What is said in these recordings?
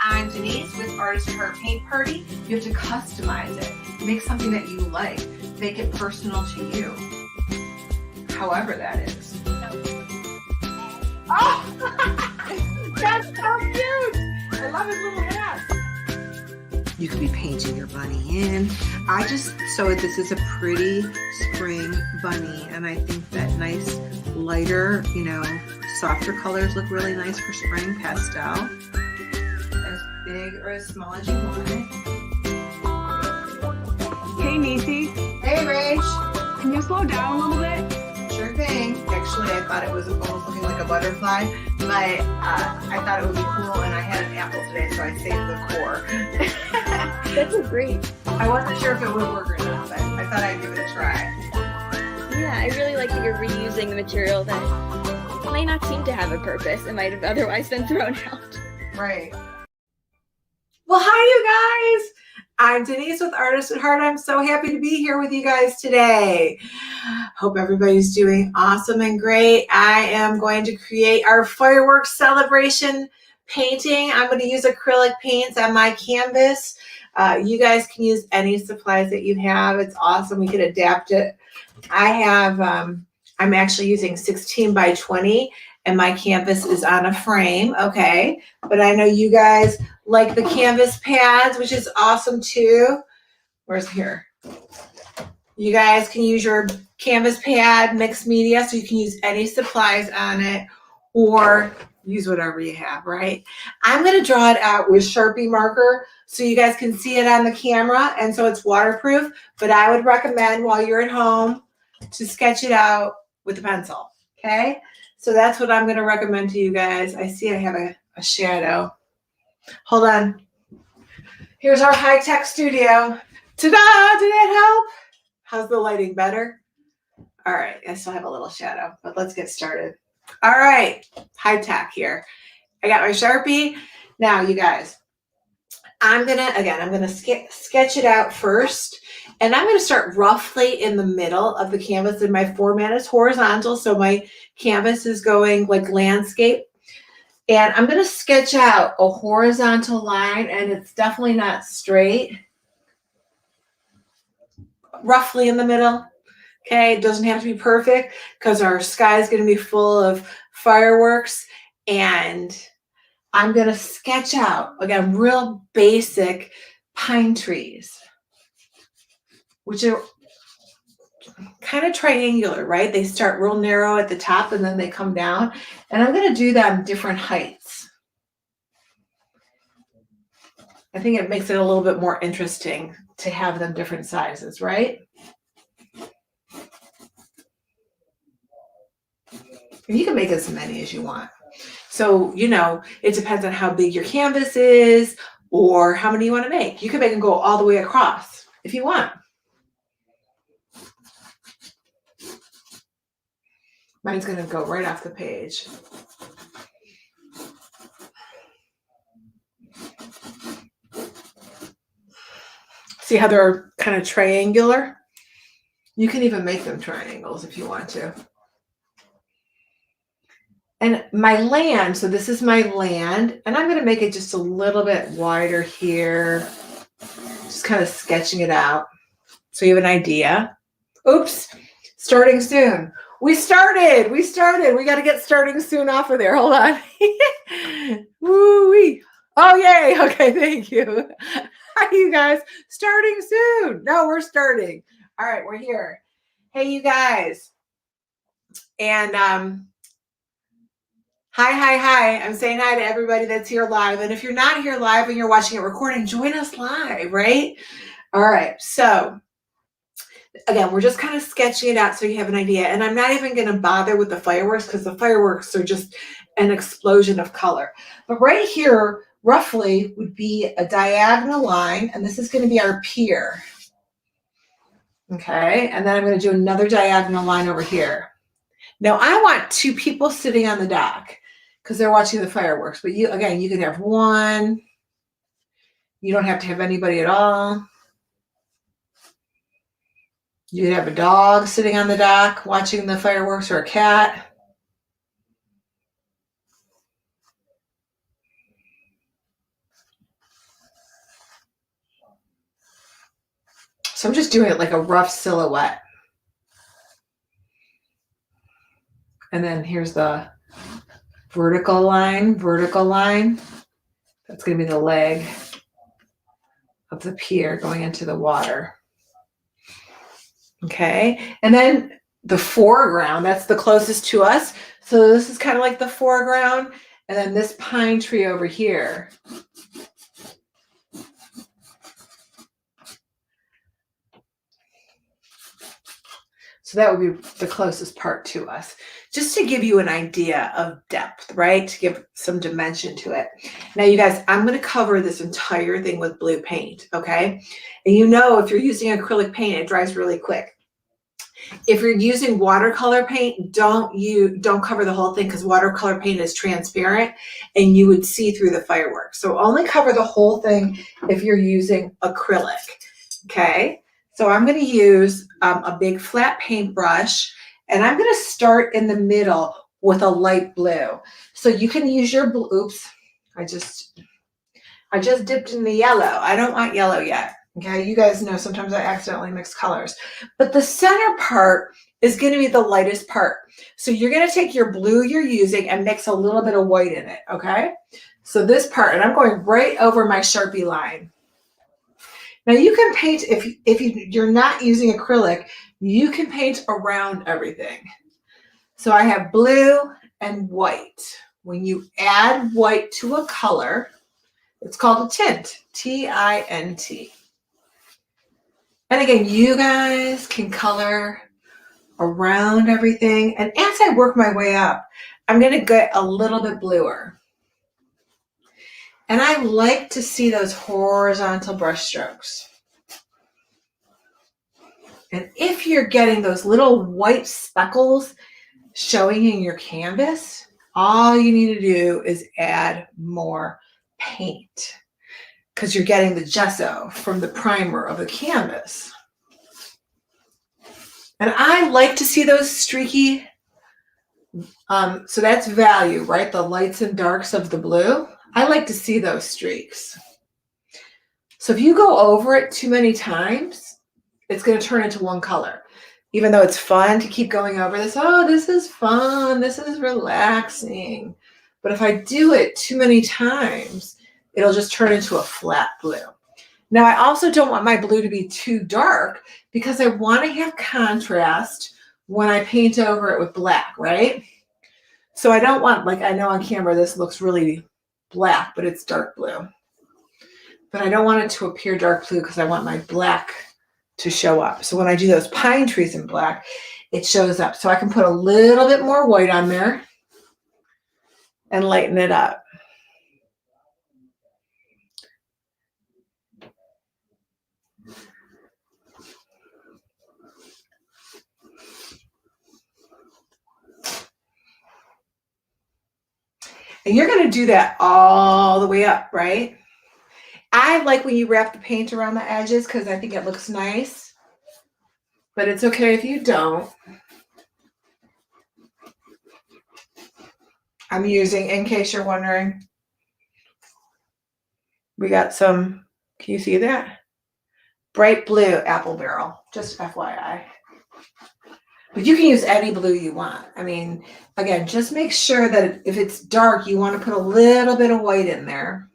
I'm Denise with Artist at Heart Paint Party. You have to customize it. Make something that you like. Make it personal to you. However that is. Oh! That's so cute! I love his little hat. You could be painting your bunny in. This is a pretty spring bunny, and I think that nice, lighter, softer colors look really nice for spring pastel. As big or as small as you want it. Hey, Nisi. Hey, Rach. Can you slow down a little bit? Sure thing. Actually, I thought it was almost looking like a butterfly, but I thought it would be cool, and I had an apple today, so I saved the core. That's great. I wasn't sure if it would work or not, but I thought I'd give it a try. Yeah, I really like that you're reusing the material that might not seem to have a purpose. It might have otherwise been thrown out. Right. Well, hi, you guys. I'm Denise with Artist at Heart. I'm so happy to be here with you guys today. Hope everybody's doing awesome and great. I am going to create our fireworks celebration painting. I'm going to use acrylic paints on my canvas. You guys can use any supplies that you have. It's awesome. We can adapt it. I'm actually using 16 by 20, and my canvas is on a frame, okay? But I know you guys like the canvas pads, which is awesome too. Where's here? You guys can use your canvas pad, mixed media, so you can use any supplies on it or use whatever you have, right? I'm gonna draw it out with Sharpie marker so you guys can see it on the camera, and so it's waterproof, but I would recommend while you're at home to sketch it out with a pencil, okay? So that's what I'm gonna recommend to you guys. I see I have a shadow. Hold on. Here's our high-tech studio. Ta-da, did that help? How's the lighting, better? All right, I still have a little shadow, but let's get started. All right, high-tech here. I got my Sharpie. Now, you guys, I'm gonna sketch it out first, and I'm gonna start roughly in the middle of the canvas, and my format is horizontal, so my canvas is going like landscape. And I'm gonna sketch out a horizontal line, and it's definitely not straight. Roughly in the middle, okay? It doesn't have to be perfect because our sky is gonna be full of fireworks, and I'm gonna sketch out, again, real basic pine trees, which are kind of triangular, right? They start real narrow at the top and then they come down. And I'm gonna do them different heights. I think it makes it a little bit more interesting to have them different sizes, right? And you can make as many as you want. So, it depends on how big your canvas is or how many you want to make. You can make them go all the way across if you want. Mine's going to go right off the page. See how they're kind of triangular? You can even make them triangles if you want to. And my land, so this is my land, and I'm going to make it just a little bit wider here. Just kind of sketching it out so you have an idea. Oops, starting soon. We started. We got to get starting soon off of there. Hold on. Woo-wee. Oh, yay. Okay, thank you. Hi, you guys. Starting soon. No, we're starting. All right, we're here. Hey, you guys. And hi. I'm saying hi to everybody that's here live. And if you're not here live and you're watching it recording, join us live, right? All right, so again, we're just kind of sketching it out so you have an idea. And I'm not even going to bother with the fireworks because the fireworks are just an explosion of color. But right here, roughly, would be a diagonal line. And this is going to be our pier. Okay, and then I'm going to do another diagonal line over here. Now, I want two people sitting on the dock because they're watching the fireworks. But you can have one. You don't have to have anybody at all. You could have a dog sitting on the dock watching the fireworks, or a cat. just doing it like a rough silhouette. And then here's the vertical line. That's going to be the leg of the pier going into the water. Okay, and then the foreground, that's the closest to us. So this is kind of like the foreground, and then this pine tree over here. So that would be the closest part to us, just to give you an idea of depth, right? To give some dimension to it. Now, you guys, I'm going to cover this entire thing with blue paint, okay? And you know, if you're using acrylic paint, it dries really quick. If you're using watercolor paint, don't cover the whole thing, because watercolor paint is transparent and you would see through the fireworks. So only cover the whole thing if you're using acrylic, okay? So I'm going to use a big flat paintbrush, and I'm going to start in the middle with a light blue. So you can use your blue. Oops, I just dipped in the yellow. I don't want yellow yet. Okay, you guys know sometimes I accidentally mix colors. But the center part is going to be the lightest part. So you're going to take your blue you're using and mix a little bit of white in it, okay? So this part, and I'm going right over my Sharpie line. Now you can paint, if you're not using acrylic, you can paint around everything. So I have blue and white. When you add white to a color, it's called a tint, T-I-N-T. And again, you guys can color around everything. And as I work my way up, I'm going to get a little bit bluer. And I like to see those horizontal brush strokes. And if you're getting those little white speckles showing in your canvas, all you need to do is add more paint, because you're getting the gesso from the primer of the canvas. And I like to see those streaky, so that's value, right? The lights and darks of the blue. I like to see those streaks. So if you go over it too many times, it's going to turn into one color. Even though it's fun to keep going over this, oh, this is fun, this is relaxing. But if I do it too many times, it'll just turn into a flat blue. Now, I also don't want my blue to be too dark, because I want to have contrast when I paint over it with black, right? So I don't want, like, I know on camera this looks really black, but it's dark blue. But I don't want it to appear dark blue, because I want my black to show up. So when I do those pine trees in black, it shows up. So I can put a little bit more white on there and lighten it up. And you're going to do that all the way up, right? I like when you wrap the paint around the edges, because I think it looks nice. But it's okay if you don't. I'm using, in case you're wondering, we got some, can you see that? Bright blue apple barrel, just FYI. But you can use any blue you want. I mean, again, just make sure that if it's dark, you want to put a little bit of white in there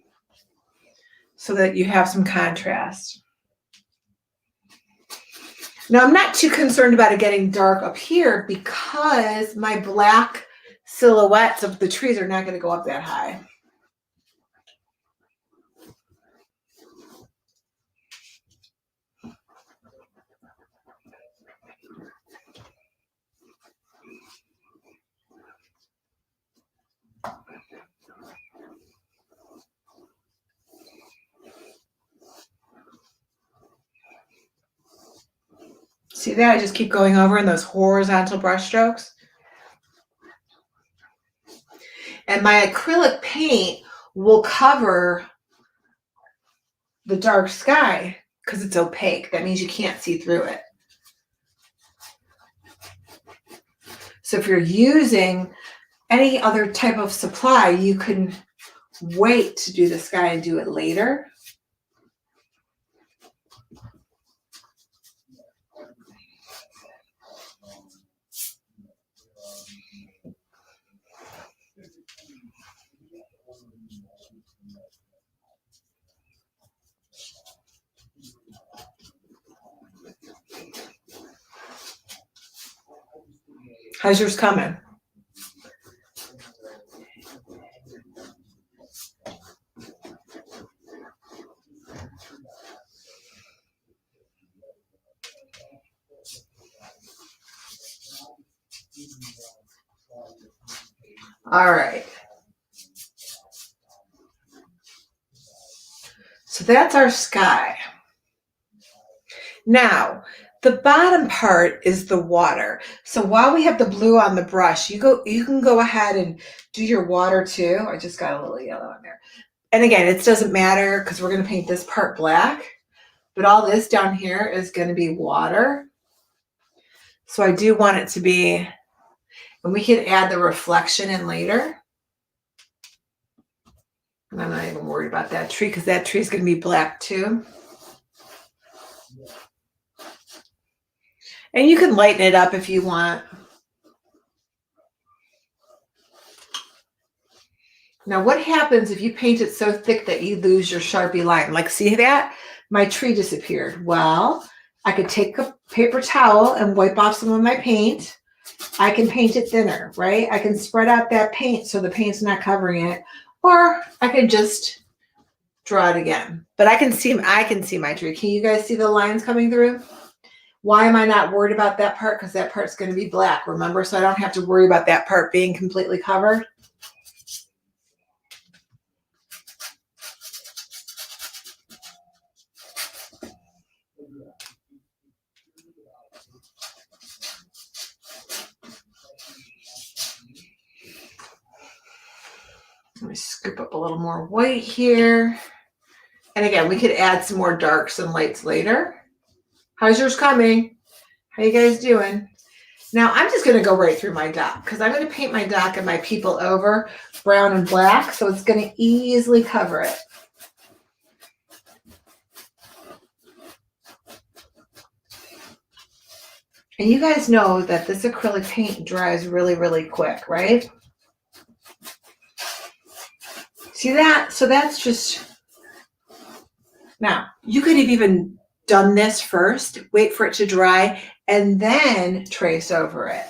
so that you have some contrast. Now, I'm not too concerned about it getting dark up here, because my black silhouettes of the trees are not going to go up that high. See that? I just keep going over in those horizontal brush strokes. And my acrylic paint will cover the dark sky because it's opaque. That means you can't see through it. So if you're using any other type of supply, you can wait to do the sky and do it later. How's yours coming? All right. So that's our sky. Now, the bottom part is the water. So while we have the blue on the brush, you can go ahead and do your water too. I just got a little yellow on there. And again, it doesn't matter because we're going to paint this part black, but all this down here is going to be water. So I do want it to be, and we can add the reflection in later. And I'm not even worried about that tree because that tree is going to be black too. And you can lighten it up if you want. Now, what happens if you paint it so thick that you lose your Sharpie line? Like, see that? My tree disappeared. Well, I could take a paper towel and wipe off some of my paint. I can paint it thinner, right? I can spread out that paint so the paint's not covering it. Or I can just draw it again. But I can see my tree. Can you guys see the lines coming through? Why am I not worried about that part? Because that part's going to be black, remember? So I don't have to worry about that part being completely covered. Let me scoop up a little more white here. And again, we could add some more darks and lights later. How's yours coming? How you guys doing? Now I'm just going to go right through my dock because I'm going to paint my dock and my people over brown and black. So it's going to easily cover it. And you guys know that this acrylic paint dries really, really quick, right? See that? So that's just, now you could have even done this first, wait for it to dry, and then trace over it.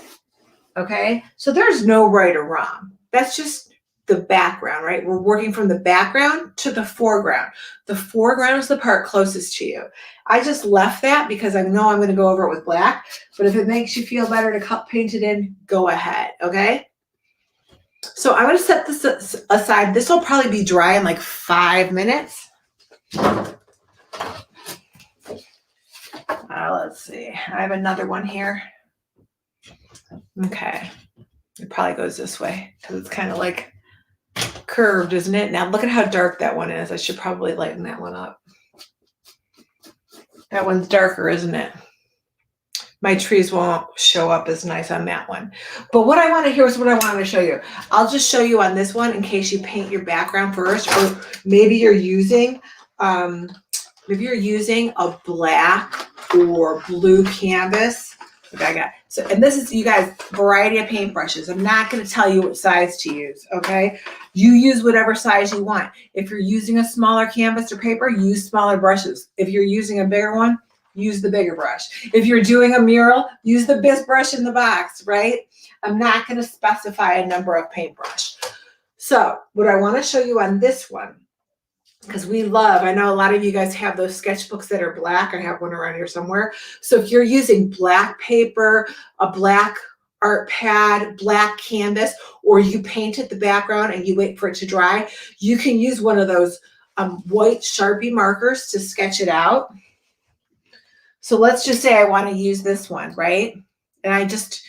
Okay? So there's no right or wrong. That's just the background, right? We're working from the background to the foreground. The foreground is the part closest to you. I just left that because I know I'm going to go over it with black, but if it makes you feel better to paint it in, go ahead, okay? So I'm going to set this aside. This will probably be dry in like 5 minutes. Let's see. I have another one here. Okay. It probably goes this way because it's kind of like curved, isn't it? Now look at how dark that one is. I should probably lighten that one up. That one's darker, isn't it? My trees won't show up as nice on that one. But what I want to hear is what I wanted to show you. I'll just show you on this one in case you paint your background first, or maybe you're using a black or blue canvas. Okay, I got so, and this is, you guys, variety of paintbrushes. I'm not going to tell you what size to use. Okay, you use whatever size you want. If you're using a smaller canvas or paper, use smaller brushes. If you're using a bigger one, use the bigger brush. If you're doing a mural, use the best brush in the box, right? I'm not going to specify a number of paintbrush. So what I want to show you on this one, because I know a lot of you guys have those sketchbooks that are black. I have one around here somewhere. So if you're using black paper, a black art pad, black canvas, or you painted the background and you wait for it to dry, you can use one of those white Sharpie markers to sketch it out. So let's just say I want to use this one, right? And I just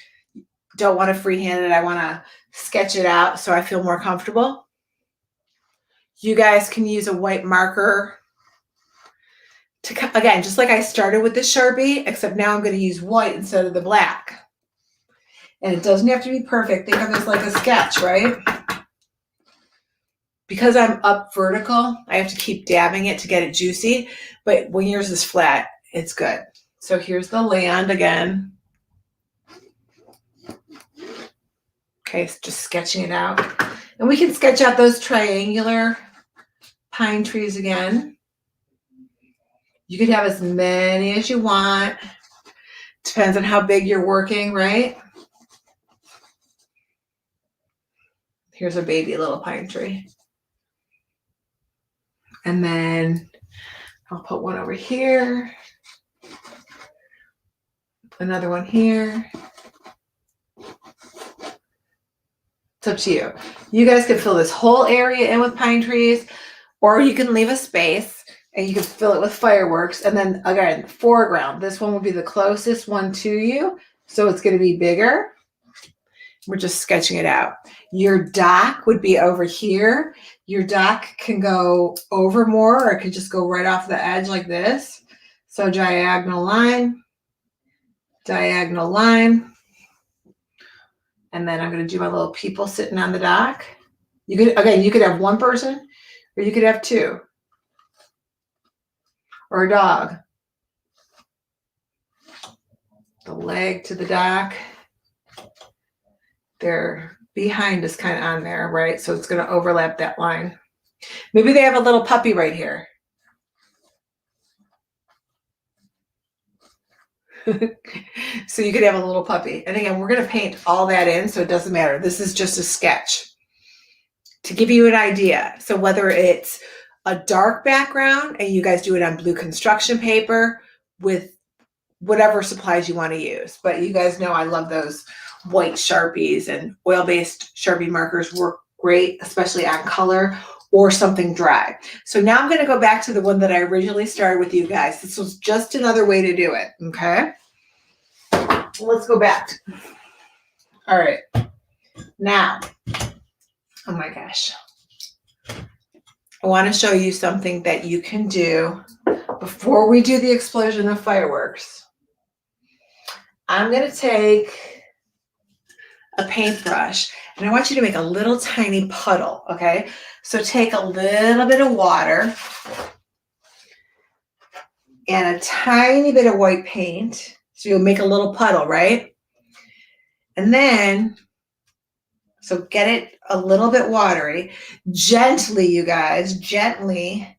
don't want to freehand it. I want to sketch it out so I feel more comfortable. You guys can use a white marker to, again, just like I started with this Sharpie, except now I'm going to use white instead of the black. And it doesn't have to be perfect. Think of this like a sketch, right? Because I'm up vertical, I have to keep dabbing it to get it juicy. But when yours is flat, it's good. So here's the land again. Okay, so just sketching it out. And we can sketch out those triangular pine trees again. You could have as many as you want. Depends on how big you're working, right? Here's a baby little pine tree. And then I'll put one over here. Another one here. It's up to you. You guys can fill this whole area in with pine trees, or you can leave a space and you can fill it with fireworks. And then again, foreground. This one will be the closest one to you. So it's going to be bigger. We're just sketching it out. Your dock would be over here. Your dock can go over more, or it could just go right off the edge like this. So diagonal line, diagonal line. And then I'm going to do my little people sitting on the dock. You could have one person, or you could have two, or a dog. The leg to the dock. Their behind is kind of on there, right? So it's going to overlap that line. Maybe they have a little puppy right here. So you could have a little puppy. And again, we're going to paint all that in, so it doesn't matter. This is just a sketch to give you an idea. So whether it's a dark background and you guys do it on blue construction paper with whatever supplies you want to use. But you guys know I love those white Sharpies, and oil-based Sharpie markers work great, especially on color or something dry. So now I'm going to go back to the one that I originally started with you guys. This was just another way to do it, okay? Let's go back. All right. Now, oh my gosh. I want to show you something that you can do before we do the explosion of fireworks. I'm going to take a paintbrush and I want you to make a little tiny puddle, okay? So take a little bit of water and a tiny bit of white paint. So you'll make a little puddle, right? And then, so get it a little bit watery. Gently, you guys, gently.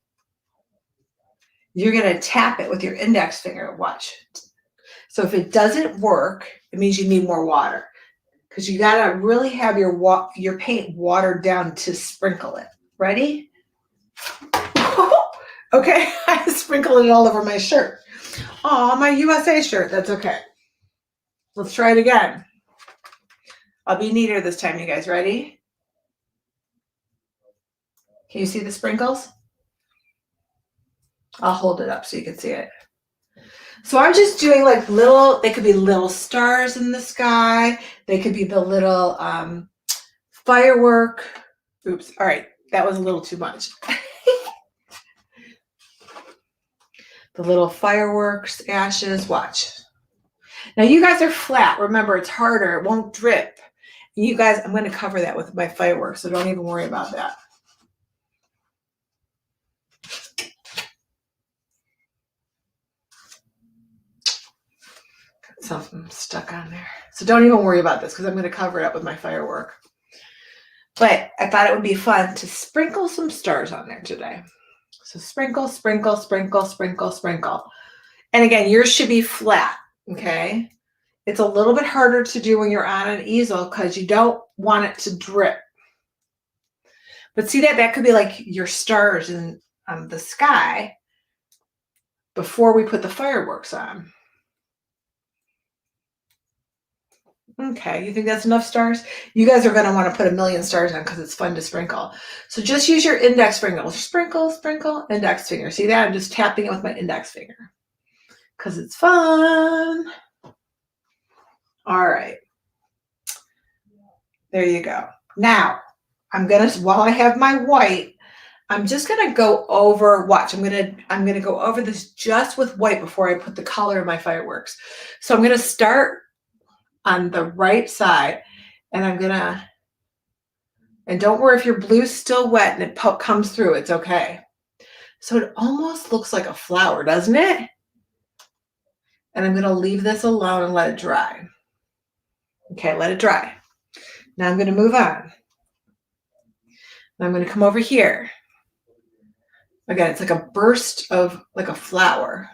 You're going to tap it with your index finger. Watch. So if it doesn't work, it means you need more water. Because you got to really have your paint watered down to sprinkle it. Ready? Okay, I sprinkled it all over my shirt. Oh, my USA shirt. That's okay. Let's try it again. I'll be neater this time, you guys. Ready? Can you see the sprinkles? I'll hold it up so you can see it. So I'm just doing like little, they could be little stars in the sky. They could be the little firework. Oops. All right. That was a little too much. The little fireworks, ashes. Watch. Now you guys are flat. Remember, it's harder. It won't drip. You guys, I'm going to cover that with my fireworks, so don't even worry about that. Got something stuck on there. So don't even worry about this because I'm going to cover it up with my firework. But I thought it would be fun to sprinkle some stars on there today. So sprinkle, sprinkle, sprinkle, sprinkle, sprinkle. And again, yours should be flat, okay? It's a little bit harder to do when you're on an easel because you don't want it to drip. But see that could be like your stars in the sky before we put the fireworks on. Okay, you think that's enough stars? You guys are going to want to put a million stars on because it's fun to sprinkle. So just use your index finger. Sprinkle, sprinkle, index finger. See that? I'm just tapping it with my index finger because it's fun. All right. There you go. Now, I'm going to, while I have my white, I'm just going to go over, watch, I'm going to go over this just with white before I put the color in my fireworks. So I'm going to start on the right side, and I'm going to, and don't worry if your blue's still wet and it comes through, it's okay. So it almost looks like a flower, doesn't it? And I'm going to leave this alone and let it dry. Okay, let it dry. Now I'm going to move on. I'm going to come over here. Again, it's like a burst of like a flower.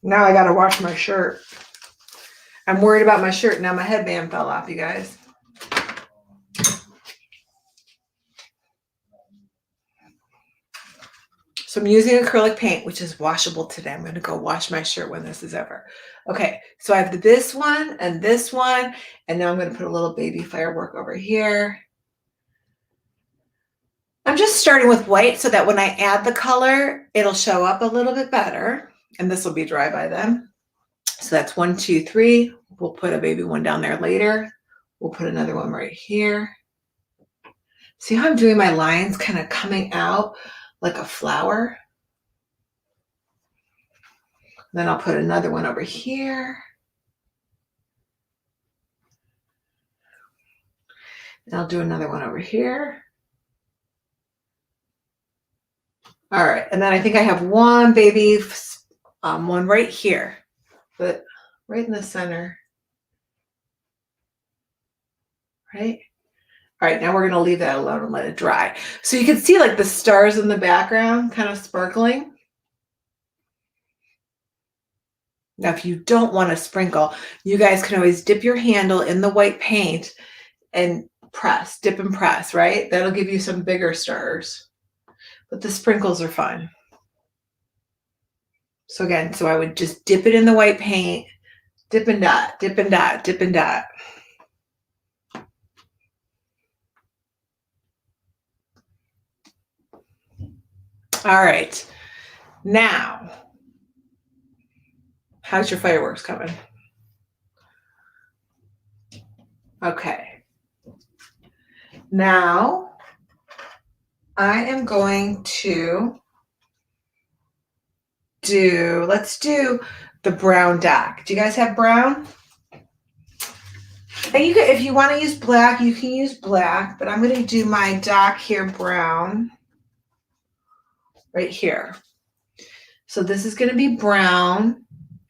Now I gotta wash my shirt. I'm worried about my shirt. Now my headband fell off, you guys. So I'm using acrylic paint, which is washable today. I'm going to go wash my shirt when this is over. Okay, so I have this one, and now I'm going to put a little baby firework over here. I'm just starting with white so that when I add the color, it'll show up a little bit better, and this will be dry by then. So that's 1, 2, 3. We'll put a baby one down there later. We'll put another one right here. See how I'm doing my lines kind of coming out like a flower? Then I'll put another one over here. And I'll do another one over here. All right, and then I think I have one baby, one right here, but right in the center, right? All right, now we're gonna leave that alone and let it dry. So you can see like the stars in the background kind of sparkling. Now, if you don't want to sprinkle, you guys can always dip your handle in the white paint and press, dip and press, right? That'll give you some bigger stars. But the sprinkles are fun. So again, I would just dip it in the white paint, dip and dot, dip and dot, dip and dot. All right, now, how's your fireworks coming? Okay. Now, I am going to let's do the brown dock. Do you guys have brown? And you can, if you want to use black, you can use black, but I'm going to do my dock here brown right here. So this is going to be brown,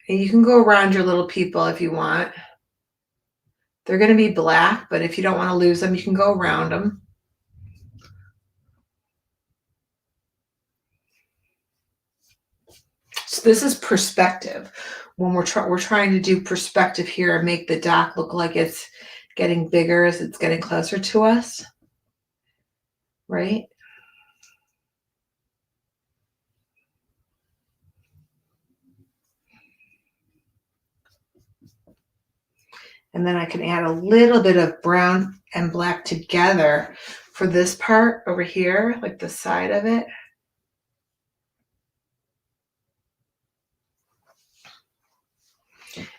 and you can go around your little people if you want. They're going to be black, but if you don't want to lose them, you can go around them. So this is perspective. When we're trying to do perspective here and make the dock look like it's getting bigger as it's getting closer to us, right? And then I can add a little bit of brown and black together for this part over here, like the side of it.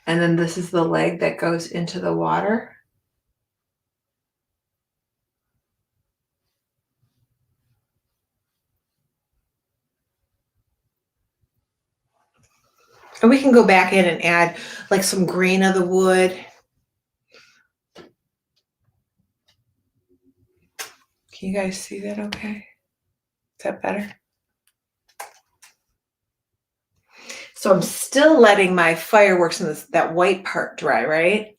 And then this is the leg that goes into the water. And we can go back in and add like some green of the wood. Can you guys see that okay? Is that better? So I'm still letting my fireworks in that white part dry, right?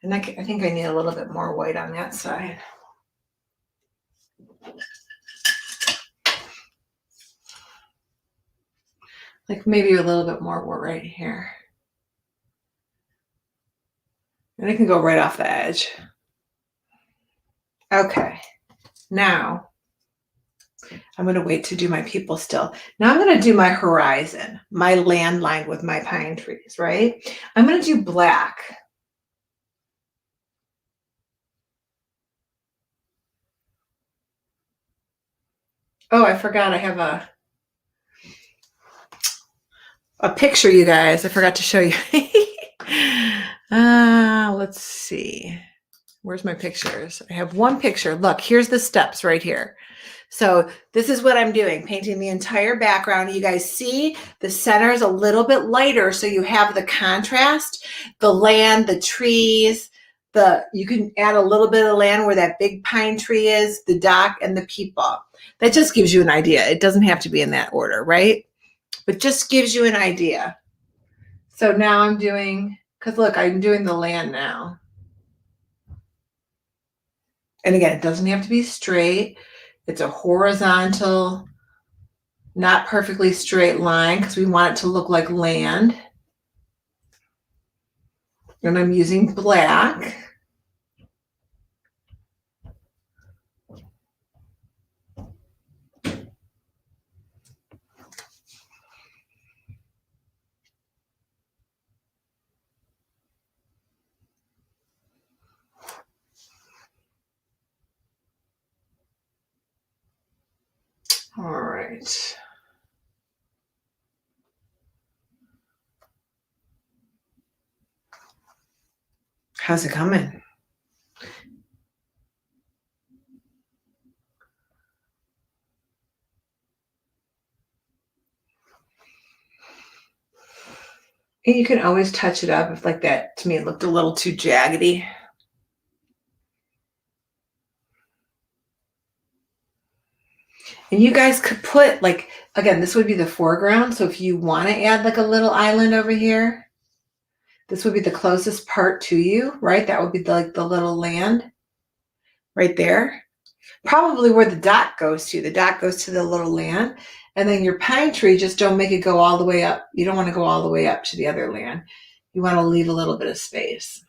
And I think I need a little bit more white on that side. Like maybe a little bit more right here. And it can go right off the edge. Okay, now I'm going to wait to do my people still. Now I'm going to do my horizon, my land line with my pine trees, right? I'm going to do black. Oh, I forgot I have a picture, you guys. I forgot to show you. Let's see. Where's my pictures? I have one picture. Look, here's the steps right here. So this is what I'm doing, painting the entire background. You guys see the center is a little bit lighter, so you have the contrast, the land, the trees, you can add a little bit of land where that big pine tree is, the dock, and the people. That just gives you an idea. It doesn't have to be in that order, right? But just gives you an idea. So now I'm doing, because look, I'm doing the land now. And again, it doesn't have to be straight. It's a horizontal not perfectly straight line because we want it to look like land. And I'm using black. All right. How's it coming? And you can always touch it up if like that, to me, it looked a little too jaggedy. And you guys could put like, again, this would be the foreground. So if you want to add like a little island over here, this would be the closest part to you, right? That would be like the little land right there. Probably where the dot goes to. The dot goes to the little land. And then your pine tree, just don't make it go all the way up. You don't want to go all the way up to the other land. You want to leave a little bit of space.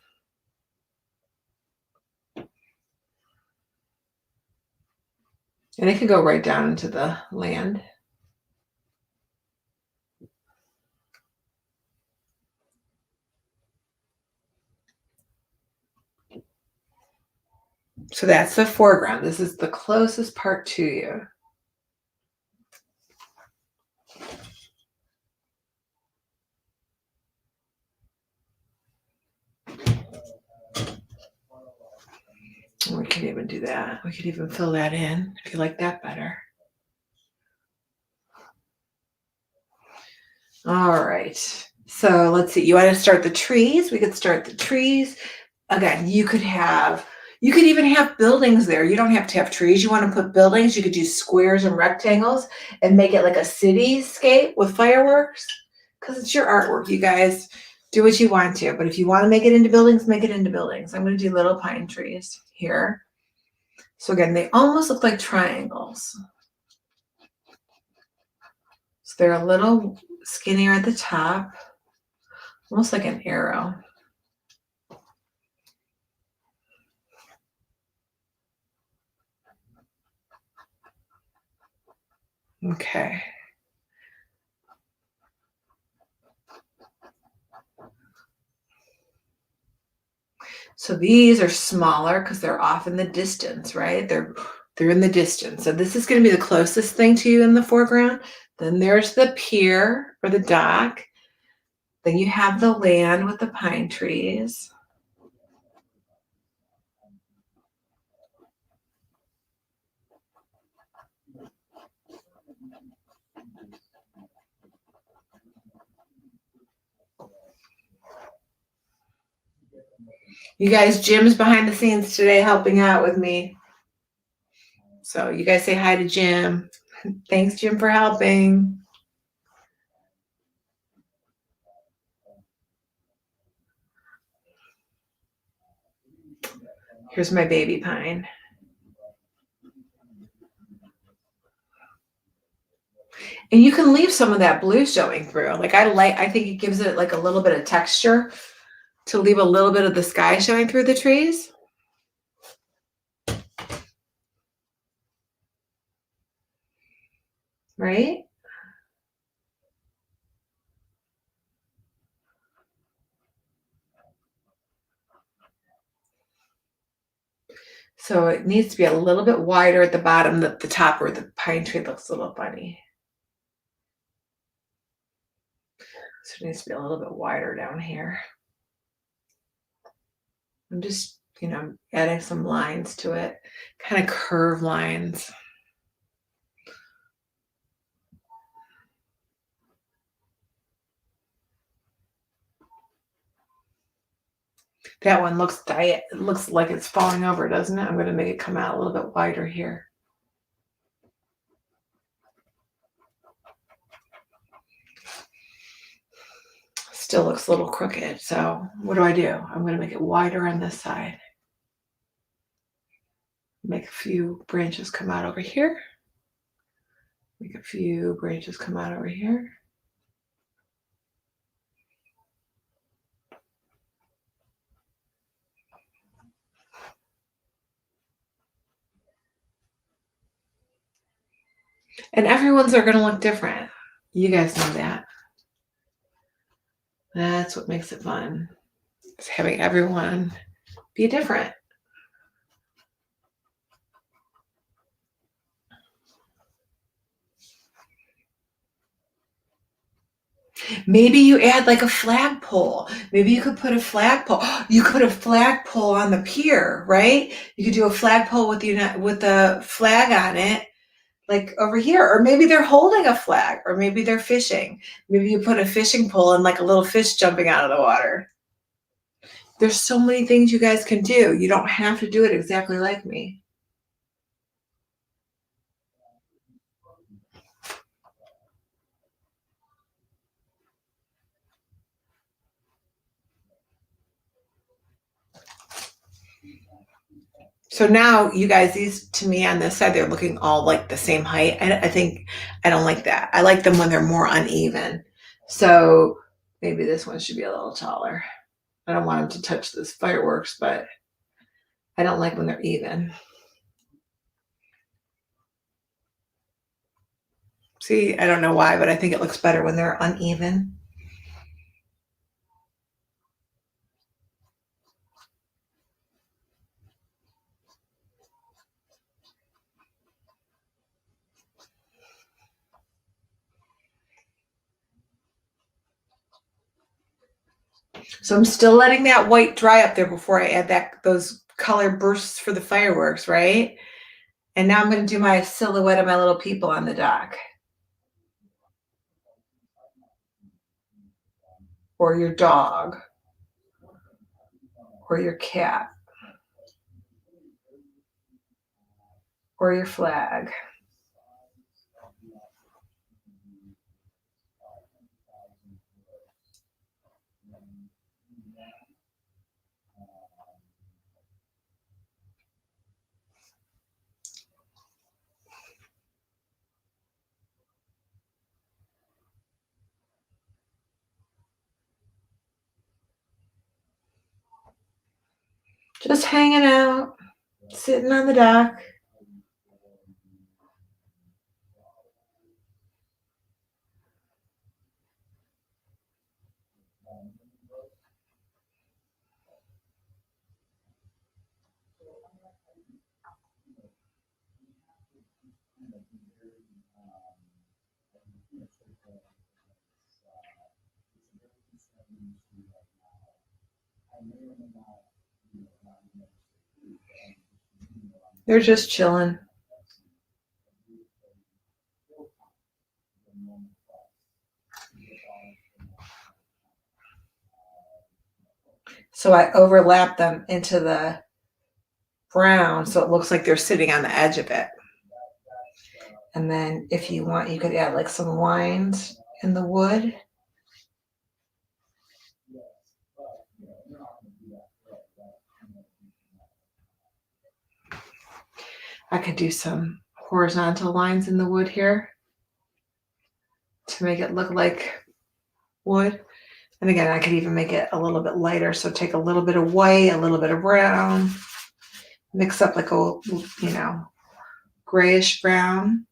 And it can go right down into the land. So that's the foreground. This is the closest part to you. We can even do that. We could even fill that in if you like that better. All right. So let's see. You want to start the trees? We could start the trees. Again, you could even have buildings there. You don't have to have trees. You want to put buildings, you could do squares and rectangles and make it like a cityscape with fireworks. Because it's your artwork, you guys. Do what you want to. But if you want to make it into buildings, make it into buildings. I'm going to do little pine trees here. So again, they almost look like triangles. So they're a little skinnier at the top, almost like an arrow. Okay. So these are smaller because they're off in the distance, right? They're in the distance. So this is going to be the closest thing to you in the foreground. Then there's the pier or the dock. Then you have the land with the pine trees. You guys, Jim's behind the scenes today helping out with me. So you guys say hi to Jim. Thanks, Jim, for helping. Here's my baby pine. And you can leave some of that blue showing through. Like I think it gives it like a little bit of texture to leave a little bit of the sky showing through the trees. Right? So it needs to be a little bit wider at the bottom, the top where the pine tree looks a little funny. So it needs to be a little bit wider down here. I'm just, adding some lines to it, kind of curved lines. That one looks like it's falling over, doesn't it? I'm going to make it come out a little bit wider here. Still looks a little crooked. So what do? I'm going to make it wider on this side. Make a few branches come out over here. Make a few branches come out over here. And everyone's are going to look different. You guys know that. That's what makes it fun. It's having everyone be different. Maybe you add like a flagpole. Maybe you could put a flagpole. You could put a flagpole on the pier, right? You could do a flagpole with the flag on it, like over here. Or maybe they're holding a flag, or maybe they're fishing. Maybe you put a fishing pole and like a little fish jumping out of the water. There's so many things you guys can do. You don't have to do it exactly like me. So now you guys, these to me on this side, they're looking all like the same height. I think I don't like that. I like them when they're more uneven. So maybe this one should be a little taller. I don't want them to touch this fireworks, but I don't like when they're even. See, I don't know why, but I think it looks better when they're uneven. So I'm still letting that white dry up there before I add those color bursts for the fireworks, right? And now I'm going to do my silhouette of my little people on the dock. Or your dog. Or your cat. Or your flag. Just hanging out, sitting on the dock. They're just chilling. So I overlap them into the brown so it looks like they're sitting on the edge of it. And then if you want, you could add like some lines in the wood. I could do some horizontal lines in the wood here to make it look like wood. And again, I could even make it a little bit lighter. So take a little bit of white, a little bit of brown, mix up like a, grayish brown.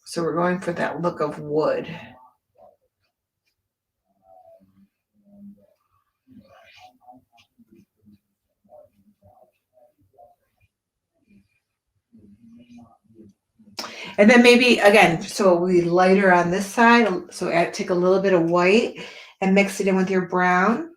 So we're going for that look of wood. And then maybe, again, so it'll be lighter on this side. So take a little bit of white and mix it in with your brown.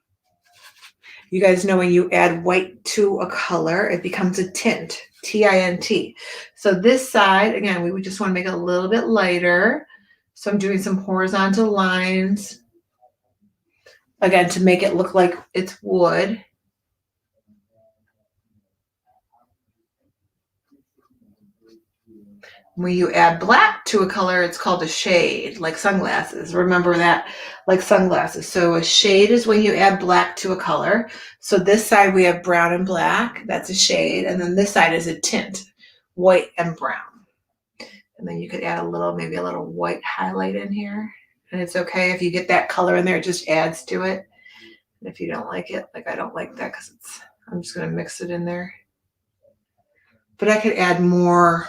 You guys know when you add white to a color, it becomes a tint, T-I-N-T. So this side, again, we would just want to make it a little bit lighter. So I'm doing some horizontal lines, again, to make it look like it's wood. When you add black to a color, it's called a shade, like sunglasses. Remember that, like sunglasses. So a shade is when you add black to a color. So this side we have brown and black, that's a shade. And then this side is a tint, white and brown. And then you could add a little, maybe a little white highlight in here. And it's okay if you get that color in there, it just adds to it. And if you don't like it, like I don't like that because I'm just gonna mix it in there. But I could add more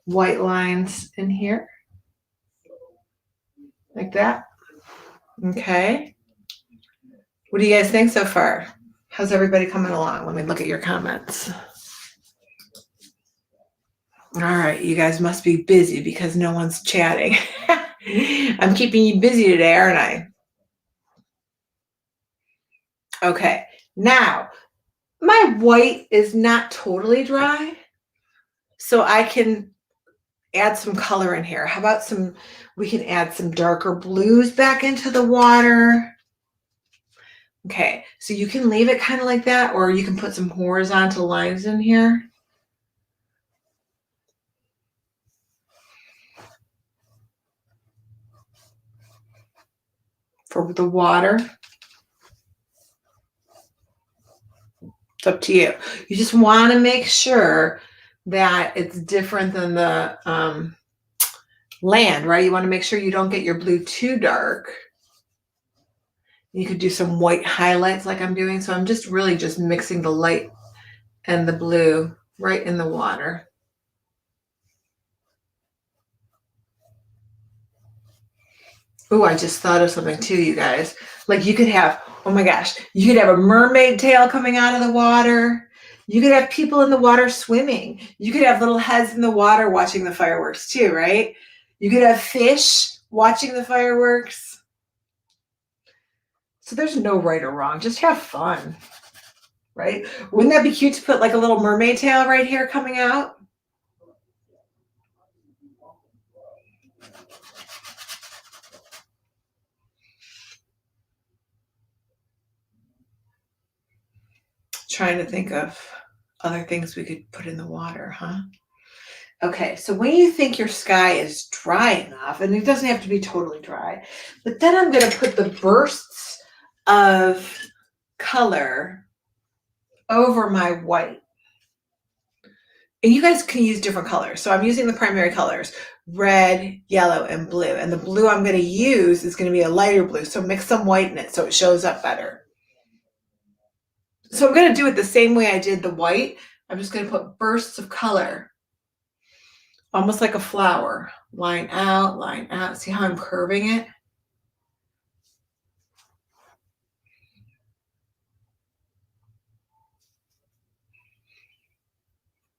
white lines in here, like that. Okay. What do you guys think so far? How's everybody coming along? Let me look at your comments. All right, you guys must be busy because no one's chatting. I'm keeping you busy today, aren't I? Okay, now my white is not totally dry, so I can add some color in here. How about we can add some darker blues back into the water. Okay, so you can leave it kind of like that, or you can put some horizontal lines in here. For the water. It's up to you. You just want to make sure that it's different than the land, right? You want to make sure you don't get your blue too dark. You could do some white highlights like I'm doing. So I'm just really just mixing the light and the blue right in the water. Oh, I just thought of something too, you guys. Like you could have, oh my gosh, you could have a mermaid tail coming out of the water. You could have people in the water swimming. You could have little heads in the water watching the fireworks too, right? You could have fish watching the fireworks. So there's no right or wrong. Just have fun, right? Wouldn't that be cute to put like a little mermaid tail right here coming out? Trying to think of other things we could put in the water, huh? Okay, so when you think your sky is dry enough, and it doesn't have to be totally dry, but then I'm going to put the bursts of color over my white. And you guys can use different colors. So I'm using the primary colors, red, yellow, and blue. And the blue I'm going to use is going to be a lighter blue. So mix some white in it so it shows up better. So I'm going to do it the same way I did the white. I'm just going to put bursts of color, almost like a flower. Line out, line out. See how I'm curving it?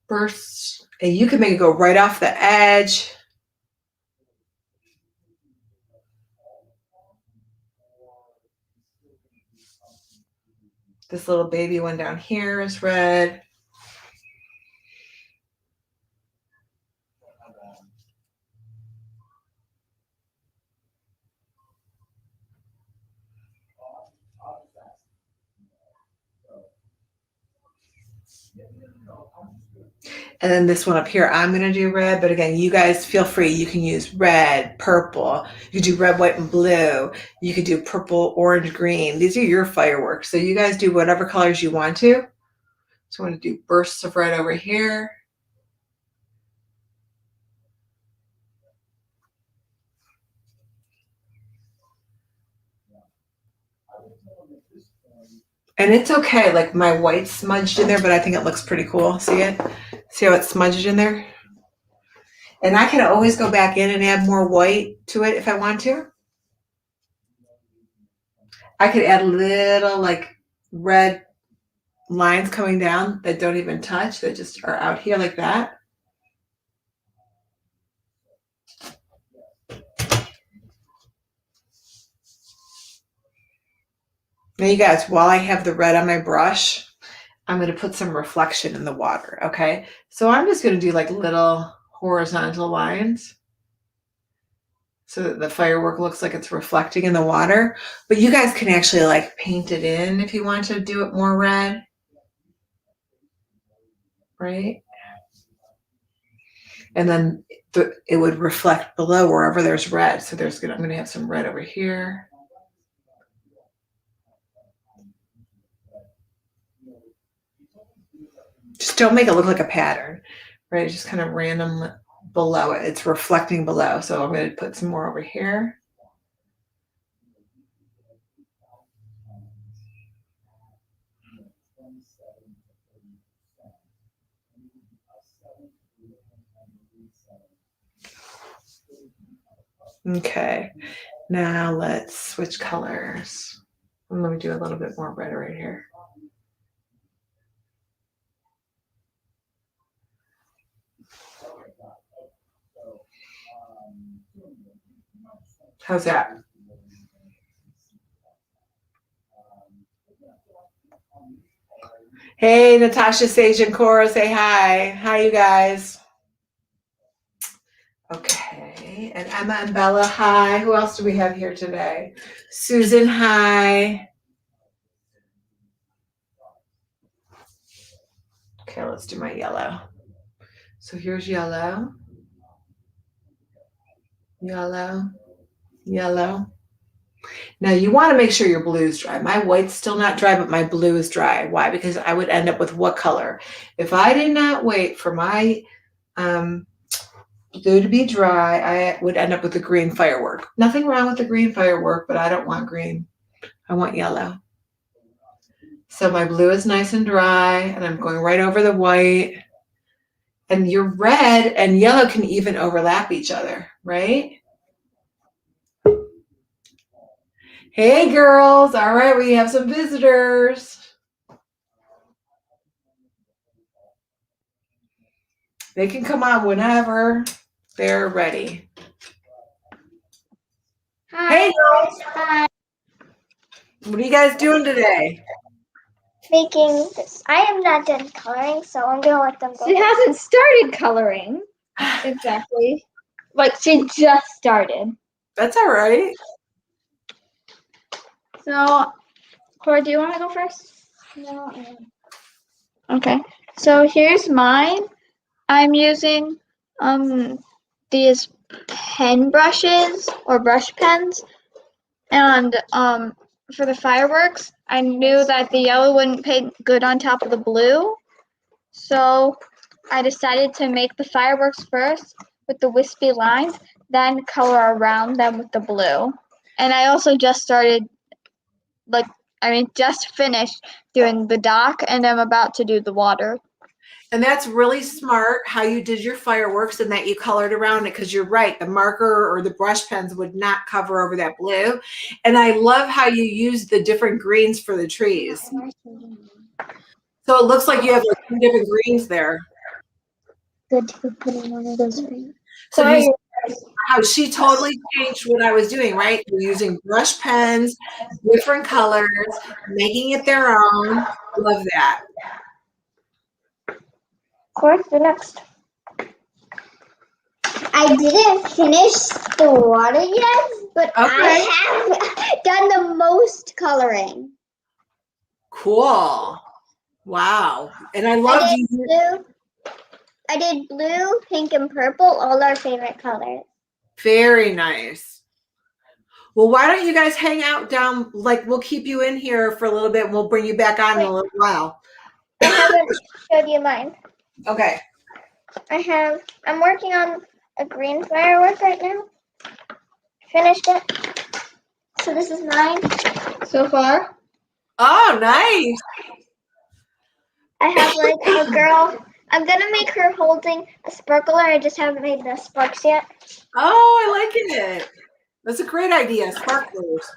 Bursts. And you can make it go right off the edge. This little baby one down here is red. And then this one up here, I'm going to do red. But again, you guys feel free. You can use red, purple. You could do red, white, and blue. You could do purple, orange, green. These are your fireworks. So you guys do whatever colors you want to. So I'm going to do bursts of red over here. And it's okay, like my white's smudged in there, but I think it looks pretty cool. See it? See how it's smudged in there? And I can always go back in and add more white to it if I want to. I could add little like red lines coming down that don't even touch, that just are out here like that. Now you guys, while I have the red on my brush, I'm going to put some reflection in the water, okay? So I'm just going to do like little horizontal lines so that the firework looks like it's reflecting in the water. But you guys can actually like paint it in if you want to do it more red, right? And then it would reflect below wherever there's red. So I'm going to have some red over here. Just don't make it look like a pattern, right? Just kind of random below it. It's reflecting below. So I'm going to put some more over here. Okay, now let's switch colors. Let me do a little bit more red right here. How's that? Hey, Natasha, Sage, and Cora, say hi. Hi, you guys. Okay, and Emma and Bella, hi. Who else do we have here today? Susan, hi. Okay, let's do my yellow. So here's yellow, yellow, yellow. Now you want to make sure your blue is dry. My white's still not dry, but my blue is dry. Why? Because I would end up with what color? If I did not wait for my blue to be dry, I would end up with a green firework. Nothing wrong with the green firework, but I don't want green. I want yellow. So my blue is nice and dry, and I'm going right over the white. And your red and yellow can even overlap each other, right? Hey, girls. All right, we have some visitors. They can come on whenever they're ready. Hi. Hey, girls. Hi. What are you guys doing today? Making this. I am not done coloring, so I'm gonna let them go. She hasn't started coloring. Exactly. Like she just started. That's all right. So, Cora, do you want to go first? No, Okay. So here's mine. I'm using these pen brushes or brush pens, and for the fireworks, I knew that the yellow wouldn't paint good on top of the blue, so I decided to make the fireworks first with the wispy lines, then color around them with the blue. And I also just just finished doing the dock, and I'm about to do the water. And that's really smart how you did your fireworks and that you colored around it, because you're right, the marker or the brush pens would not cover over that blue. And I love how you used the different greens for the trees. So it looks like you have like 2 different greens there. good to put in one of those rings. So you see how she totally changed what I was doing, right? You're using brush pens, different colors, making it their own. Love that. Of course, the next. I didn't finish the water yet, but I have done the most coloring. Cool. Wow. And I love you. I did blue, pink, and purple, all our favorite colors. Very nice. Well, why don't you guys hang out down, like we'll keep you in here for a little bit and we'll bring you back on in a little while. I haven't showed you mine. Okay. I'm working on a green firework right now. Finished it. So this is mine. So far? Oh, nice. I have like a girl. I'm gonna make her holding a sparkler. I just haven't made the sparks yet. Oh, I like it. That's a great idea. Sparklers.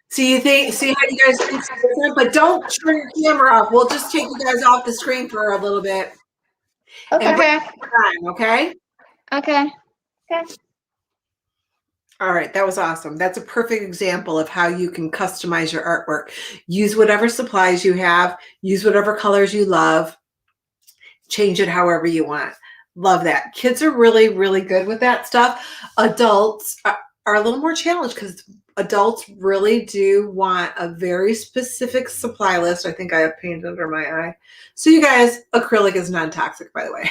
See how you guys think it's different, but don't turn your camera off. We'll just take you guys off the screen for a little bit. Okay. Okay? Okay. All right, that was awesome. That's a perfect example of how you can customize your artwork. Use whatever supplies you have, use whatever colors you love, change it however you want. Love that. Kids are really, really good with that stuff. Adults are a little more challenged because adults really do want a very specific supply list. I think I have paint under my eye. So you guys, acrylic is non-toxic, by the way.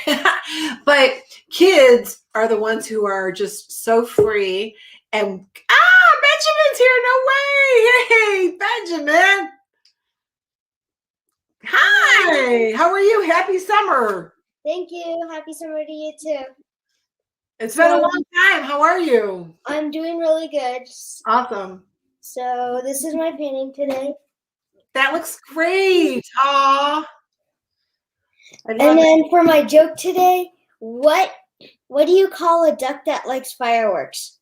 But kids are the ones who are just so free. And Benjamin's here. No way. Hey, Benjamin. Hi. How are you? Happy summer. Thank you. Happy summer to you too. It's been a long time. How are you? I'm doing really good. Awesome. So this is my painting today. That looks great. Aw. And then for my joke today, what do you call a duck that likes fireworks?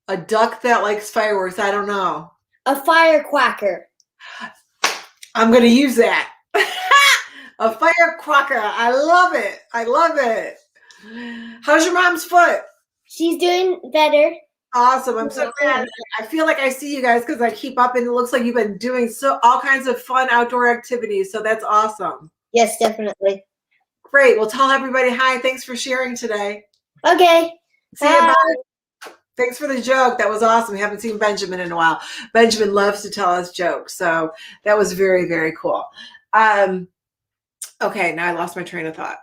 A duck that likes fireworks. I don't know. A firecracker. I'm going to use that. A firecracker. I love it. I love it. How's your mom's foot? She's doing better. Awesome. I'm so glad. I feel like I see you guys because I keep up and it looks like you've been doing all kinds of fun outdoor activities. So that's awesome. Yes, definitely. Great. Well, tell everybody hi. Thanks for sharing today. Okay. See you. Bye. Thanks for the joke. That was awesome. We haven't seen Benjamin in a while. Benjamin loves to tell us jokes. So that was very, very cool. Okay. Now I lost my train of thought.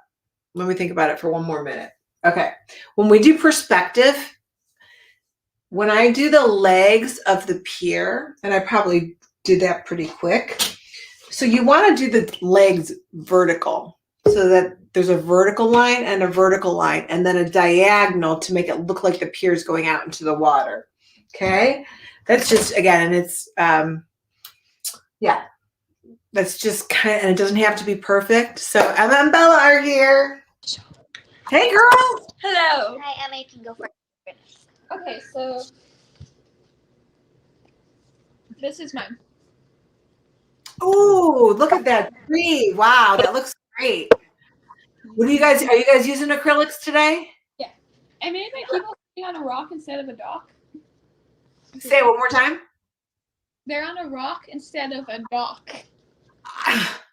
Let me think about it for one more minute. Okay. When we do perspective, when I do the legs of the pier, and I probably did that pretty quick. So you want to do the legs vertical so that there's a vertical line and a vertical line and then a diagonal to make it look like the pier is going out into the water. Okay. That's just, again, it's, yeah, that's just kind of, and it doesn't have to be perfect. So Emma and Bella are here. Hey girls. Hello. Hi, Emma. You can go first. Okay, so this is mine. Oh, look at that tree. Wow, that looks great. Are you guys using acrylics today? Yeah. I made my people sitting on a rock instead of a dock. Say it one more time. They're on a rock instead of a dock.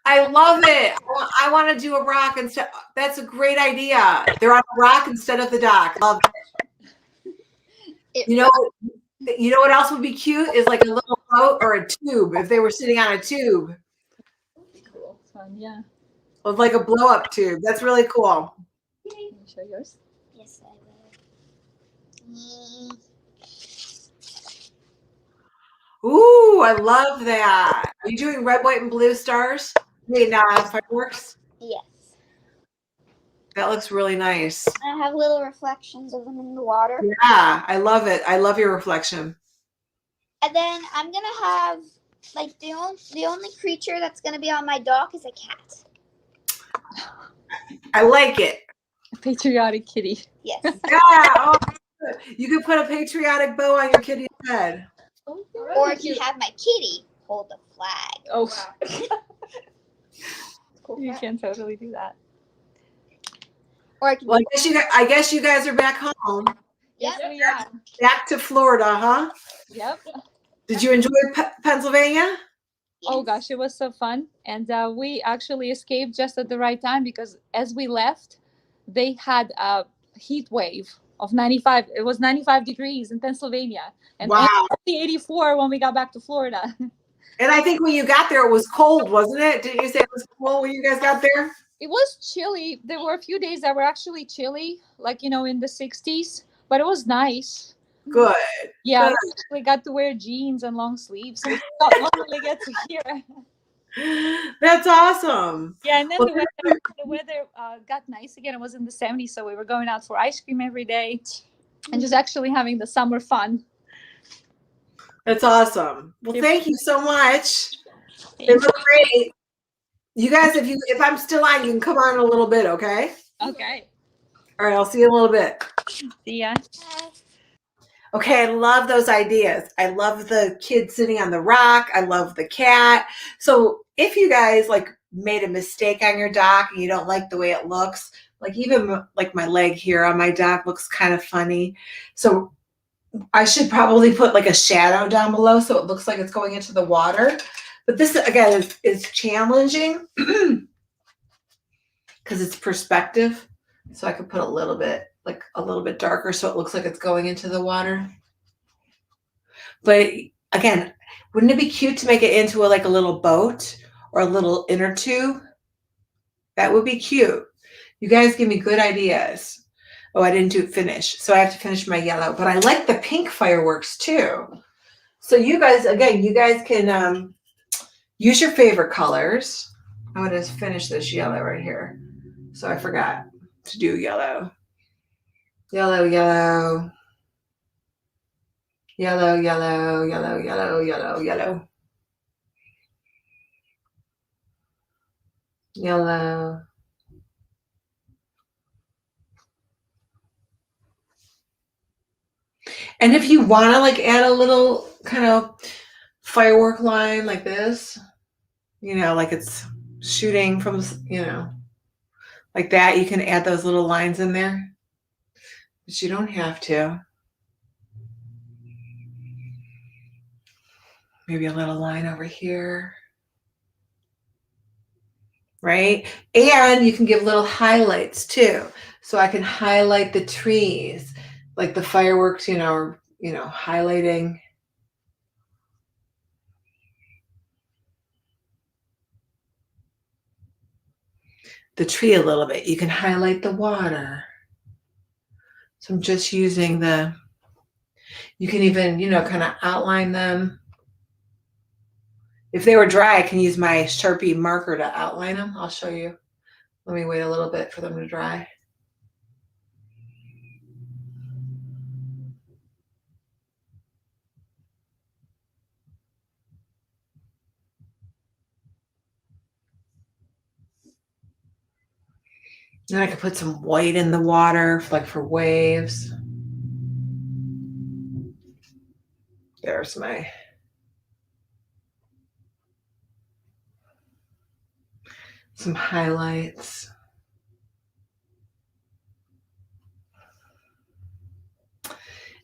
I love it. I want to do a rock instead. That's a great idea. They're on a rock instead of the dock. Love it. You know what else would be cute is like a little boat or a tube if they were sitting on a tube. Cool. Fun, yeah. Or like a blow up tube. That's really cool. Can you show yours? Yes, I will. Ooh, I love that. Are you doing red, white, and blue stars? Fireworks? Yes. That looks really nice. I have little reflections of them in the water. Yeah, I love it. I love your reflection. And then I'm going to have, like, the only creature that's going to be on my dock is a cat. I like it. A patriotic kitty. Yes. Yeah. Oh, you could put a patriotic bow on your kitty's head. Or you can have my kitty hold the flag. Oh, Cool. you can totally do that. Or I can Well, I guess you guys are back home. Yes, we are. Back to Florida, huh? Yep. Did you enjoy Pennsylvania? Oh gosh, it was so fun. And we actually escaped just at the right time because as we left, they had a heat wave of 95. It was 95 degrees in Pennsylvania. And Wow. only 84 when we got back to Florida. And I think when you got there, it was cold, wasn't it? Didn't you say it was cold when you guys got there? It was chilly. There were a few days that were actually chilly, like, in the 60s, but it was nice. Good. Yeah, Good. we got to wear jeans and long sleeves. So we don't normally get to here. That's awesome. Yeah, and then Well, the weather got nice again. It was in the 70s, so we were going out for ice cream every day and just actually having the summer fun. That's awesome. Well, thank you so much. Thank It was great. You guys, if I'm still on, you can come on in a little bit, okay? Okay. All right, I'll see you in a little bit. See ya. Okay, I love those ideas. I love the kid sitting on the rock. I love the cat. So if you guys made a mistake on your dock and you don't like the way it looks, even my leg here on my dock looks kind of funny. So I should probably put a shadow down below so it looks like it's going into the water. But this, again, is challenging because it's perspective. So I could put a little bit darker so it looks like it's going into the water. But again, wouldn't it be cute to make it into like a little boat or a little inner tube? That would be cute. You guys give me good ideas. Oh, I didn't do finish. So I have to finish my yellow. But I like the pink fireworks too. So you guys, again, you guys can use your favorite colors. I'm going to finish this yellow right here. So I forgot to do yellow. Yellow, yellow. Yellow, yellow, yellow, yellow, yellow, yellow. Yellow. And if you want to like add a little kind of firework line like this, you know, like it's shooting from, you know, like that, you can add those little lines in there, but you don't have to. Maybe a little line over here, right? And you can give little highlights too. So I can highlight the trees, like the fireworks, you know, highlighting. The tree a little bit. You can highlight the water. So I'm just using you can even, you know, kind of outline them. If they were dry, I can use my Sharpie marker to outline them. I'll show you. Let me wait a little bit for them to dry. Then I could put some white in the water, like for waves. There's some highlights.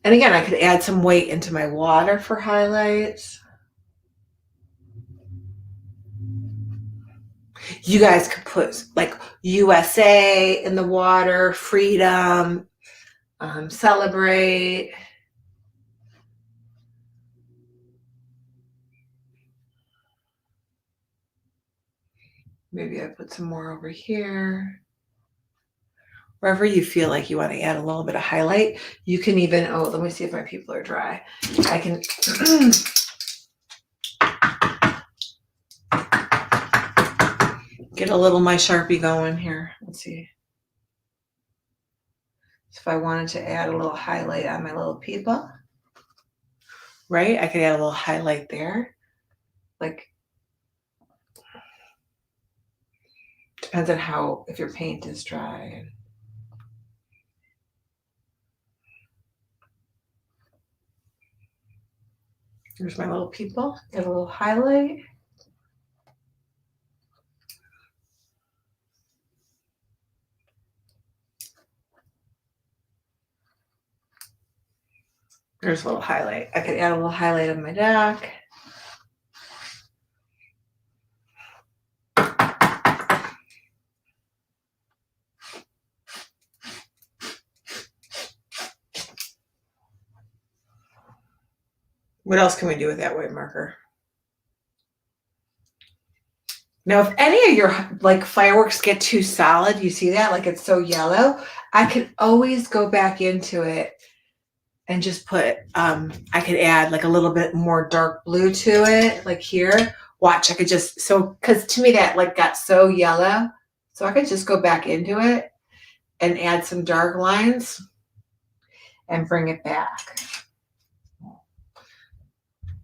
And again, I could add some weight into my water for highlights. You guys could put like USA in the water, freedom, celebrate. Maybe I put some more over here. Wherever you feel like you want to add a little bit of highlight, you can even, oh, let me see if my people are dry. I can get a little my Sharpie going here. Let's see. So if I wanted to add a little highlight on my little people, right? I could add a little highlight there. Like, depends on how, if your paint is dry. Here's my little people. Get a little highlight. There's a little highlight. I could add a little highlight on my deck. What else can we do with that white marker? Now, if any of your like fireworks get too solid, you see that? Like it's so yellow, I could always go back into it and just put, I could add like a little bit more dark blue to it, like here. Watch, I could just, so, because to me that like got so yellow, so I could just go back into it and add some dark lines and bring it back.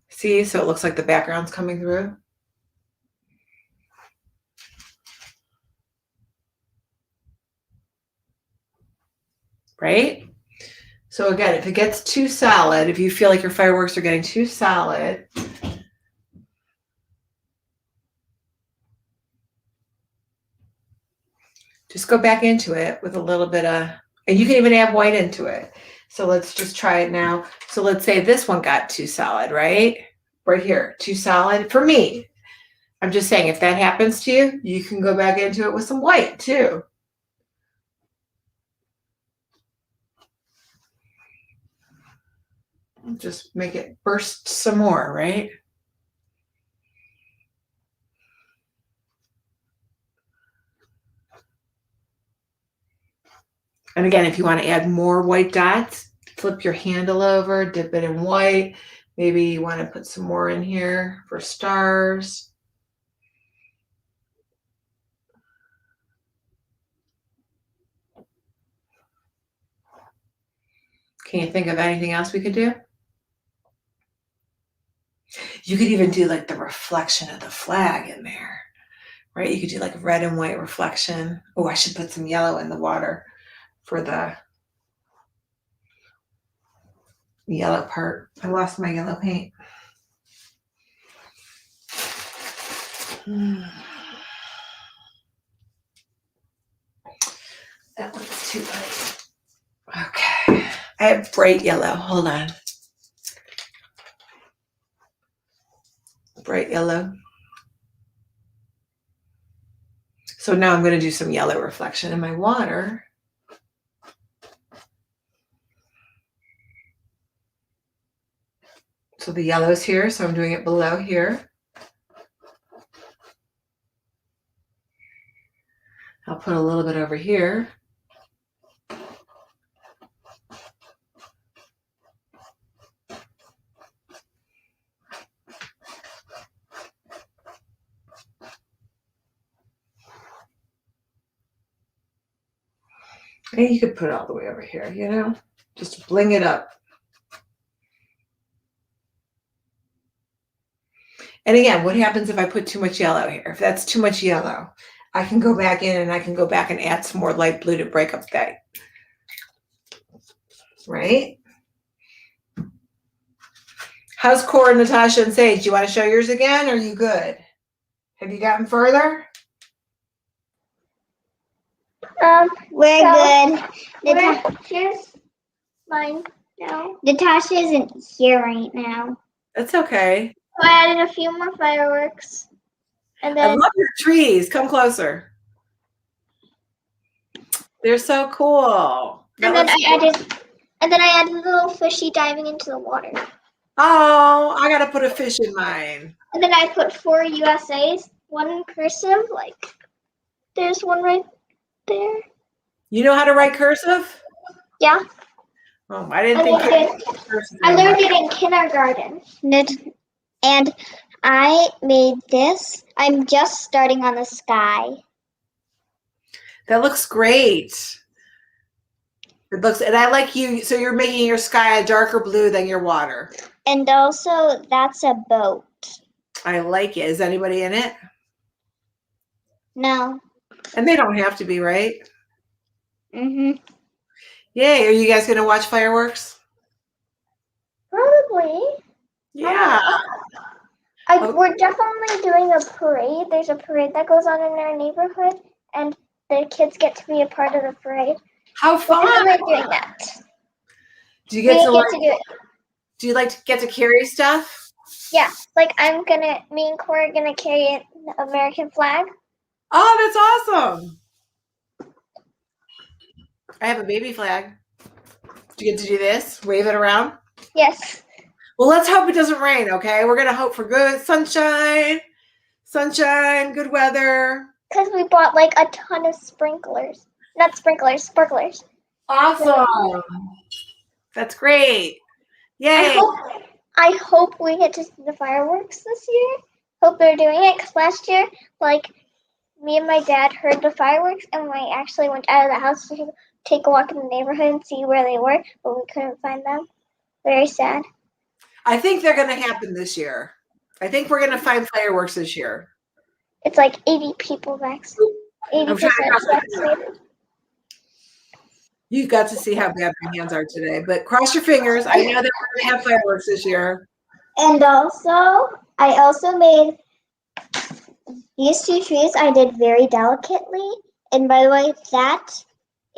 See, so it looks like the background's coming through. Right? So again, if it gets too solid, if you feel like your fireworks are getting too solid, just go back into it with a little bit of, and you can even add white into it. So let's just try it now. So let's say this one got too solid, right? Right here, too solid for me. I'm just saying if that happens to you, you can go back into it with some white too. just make it burst some more, right? And again, if you want to add more white dots, flip your handle over, dip it in white. Maybe you want to put some more in here for stars. Can you think of anything else we could do? You could even do like the reflection of the flag in there, right? You could do like red and white reflection. Oh, I should put some yellow in the water for the yellow part. I lost my yellow paint. That one's too light. Okay. I have bright yellow. Hold on. Bright yellow. So now I'm going to do some yellow reflection in my water. So the yellow is here, so I'm doing it below here. I'll put a little bit over here. And you could put it all the way over here, you know, just bling it up. And again, what happens if I put too much yellow here? If that's too much yellow, I can go back in and I can go back and add some more light blue to break up that. Right? How's Cora, Natasha, and Sage? Do you want to show yours again, or are you good? Have you gotten further? We're good. Here's mine now. Natasha isn't here right now. That's okay. So I added a few more fireworks. And I then love your trees. Come closer. They're so cool. and then I added a little fishy diving into the water. Oh, I gotta put a fish in mine. And then I put 4 USAs, one in cursive, like there's one right there. You know how to write cursive? Yeah. Oh, I didn't think cursive. I learned it in kindergarten. And I made this. I'm just starting on the sky. That looks great. It looks, and I like you. So you're making your sky a darker blue than your water. And also, that's a boat. I like it. Is anybody in it? No. And they don't have to be, right? Mm-hmm. Yay. Are you guys going to watch fireworks? Probably. Yeah. We're definitely doing a parade. There's a parade that goes on in our neighborhood, and the kids get to be a part of the parade. How fun. We're doing that. Do you get to like, to do it. do you like to get to carry stuff? Yeah, like me and Cora are gonna carry an American flag. Oh, that's awesome. I have a baby flag. Do you get to do this? Wave it around? Yes. Well, let's hope it doesn't rain, okay? We're going to hope for good sunshine, good weather. Because we bought like a ton of sprinklers. Not sprinklers, sparklers. Awesome. That's great. Yay. I hope we get to see the fireworks this year. Hope they're doing it, because last year, like, me and my dad heard the fireworks, and we actually went out of the house to take a walk in the neighborhood and see where they were, but we couldn't find them. Very sad. I think they're going to happen this year. I think we're going to find fireworks this year. It's like 80 people vaccinated. 80% vaccinated. You got to see how bad my hands are today, but cross your fingers. I know that we're going to have fireworks this year. And also, I also made these 2 trees I did very delicately. And by the way, that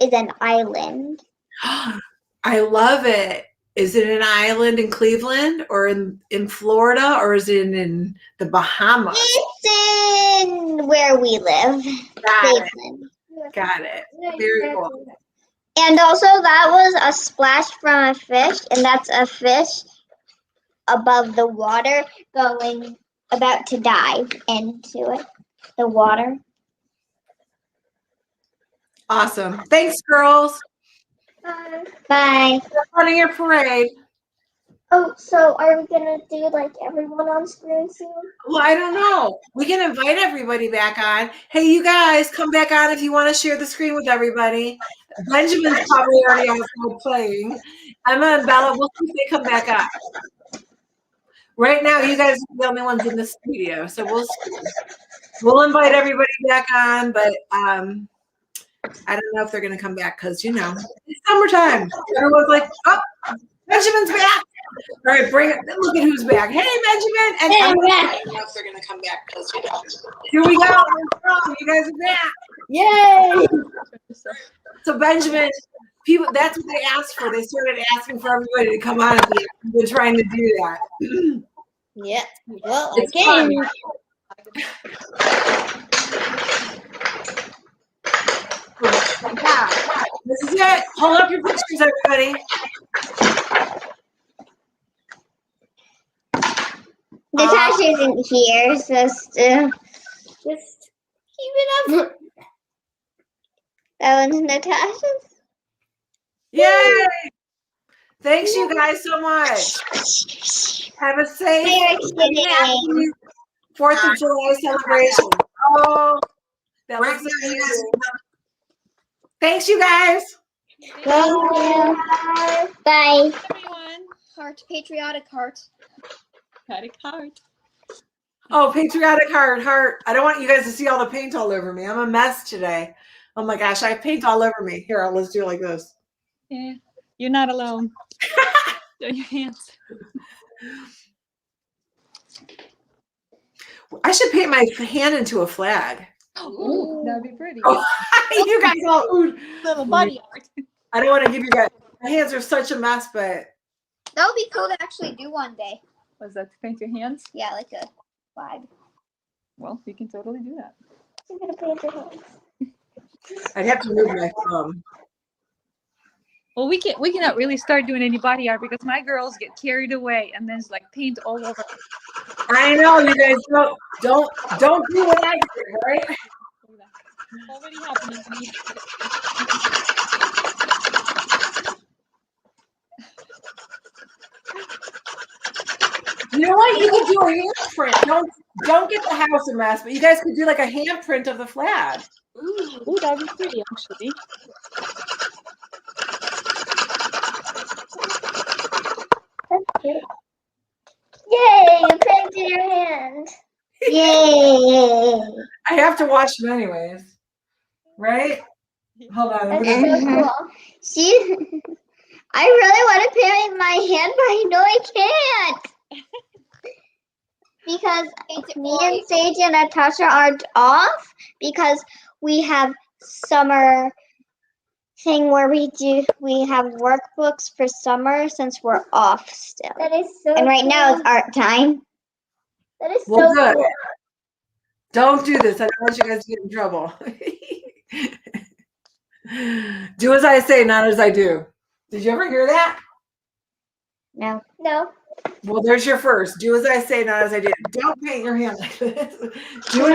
is an island. I love it. Is it an island in Cleveland or in Florida, or is it in the Bahamas? It's in where we live, Cleveland. Got it. Very cool. And also, that was a splash from a fish, and that's a fish above the water, about to dive into it, the water. Awesome. Thanks, girls. Bye. Have fun in your parade. Oh, so are we gonna do like everyone on screen soon? Well, I don't know. We can invite everybody back on. Hey, you guys, come back on if you want to share the screen with everybody. Benjamin's probably already outside playing. Emma and Bella, we'll see if they come back on. Right now, you guys are the only ones in the studio, so we'll invite everybody back on, but I don't know if they're going to come back because, you know, it's summertime. Everyone's like, oh, Benjamin's back. All right, bring it. Look at who's back. Hey, Benjamin. And I don't know if they're going to come back because, you know, here we go. You guys are back. Yay. So, Benjamin, people, that's what they asked for. They started asking for everybody to come on at the end. We've been trying to do that. Yeah. Well, It's fun. Yeah. This is it. Hold up your pictures, everybody. Natasha isn't here, so just keep it up. That one's Natasha's. Yay! Thanks, you guys, so much. Have a safe and happy 4th of July celebration. Oh, that looks amazing. Thanks, you guys. Bye. Bye. Everyone, heart, patriotic heart. Patriotic heart. Oh, patriotic heart. I don't want you guys to see all the paint all over me. I'm a mess today. Oh my gosh, I have paint all over me. Here, let's do it like this. Yeah, you're not alone. Show your hands. I should paint my hand into a flag. Ooh, that'd be pretty. Oh, you guys all ooh. Little body art. I don't want to give you guys. My hands are such a mess, but That would be cool to actually do one day. Was that to paint your hands? Yeah, like a flag. Well, you can totally do that. I'm gonna paint your hands. I'd have to move my thumb. Well, we cannot really start doing any body art because my girls get carried away and then it's like paint all over. I know you guys don't do what I did, right? It's already happening to me. You know what? You could do a handprint. Don't get the house a mess, but you guys could do like a handprint of the flag. Ooh, that'd be pretty actually. That's cute. Yay! You painted your hand. Yay! I have to wash them anyways, right? Hold on. I'm That's gonna, so cool. See, I really want to paint my hand, but I know I can't. Because me and Sage and Natasha aren't off because we have summer thing where we have workbooks for summer since we're off still. That is so And right now it's art time. That is well, so good. cool. Don't do this. I don't want you guys to get in trouble. Do as I say, not as I do. Did you ever hear that? No. No. Well, there's your first. Do as I say, not as I do. Don't paint your hand like this. Do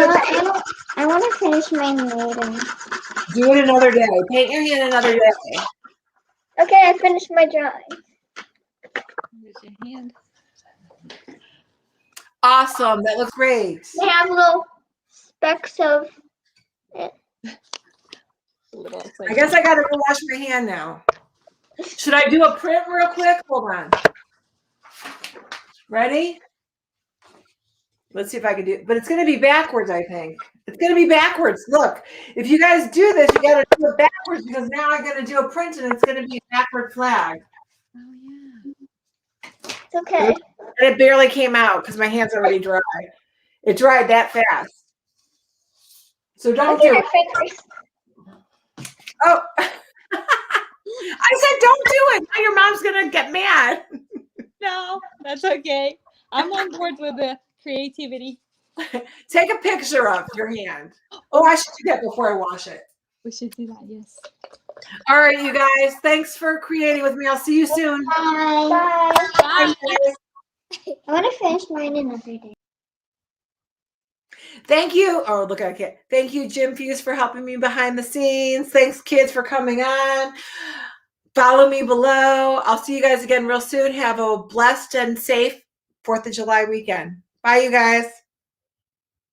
I want to finish my later. Do it another day. Paint your hand another day. Okay, I finished my drawing. Here's your hand. Awesome. That looks great. I have little specks of it. I guess I gotta go wash my hand now. Should I do a print real quick? Hold on. Ready? Let's see if I can do it. But it's gonna be backwards, I think. It's gonna be backwards. Look, if you guys do this, you gotta do it backwards because now I'm gonna do a print and it's gonna be a backward flag. Oh yeah. It's okay. And it barely came out because my hand's already dry. It dried that fast. So don't do Look it. at her fingers. Oh, I said don't do it. Now your mom's gonna get mad. No, that's okay. I'm on board with the creativity. Take a picture of your hand. Oh, I should do that before I wash it. We should do that, yes. All right, you guys. Thanks for creating with me. I'll see you soon. Bye. Bye, guys. I want to finish mine another day. Thank you. Oh, look at it. Thank you, Jim Fuse, for helping me behind the scenes. Thanks, kids, for coming on. Follow me below. I'll see you guys again real soon. Have a blessed and safe 4th of July weekend. Bye, you guys.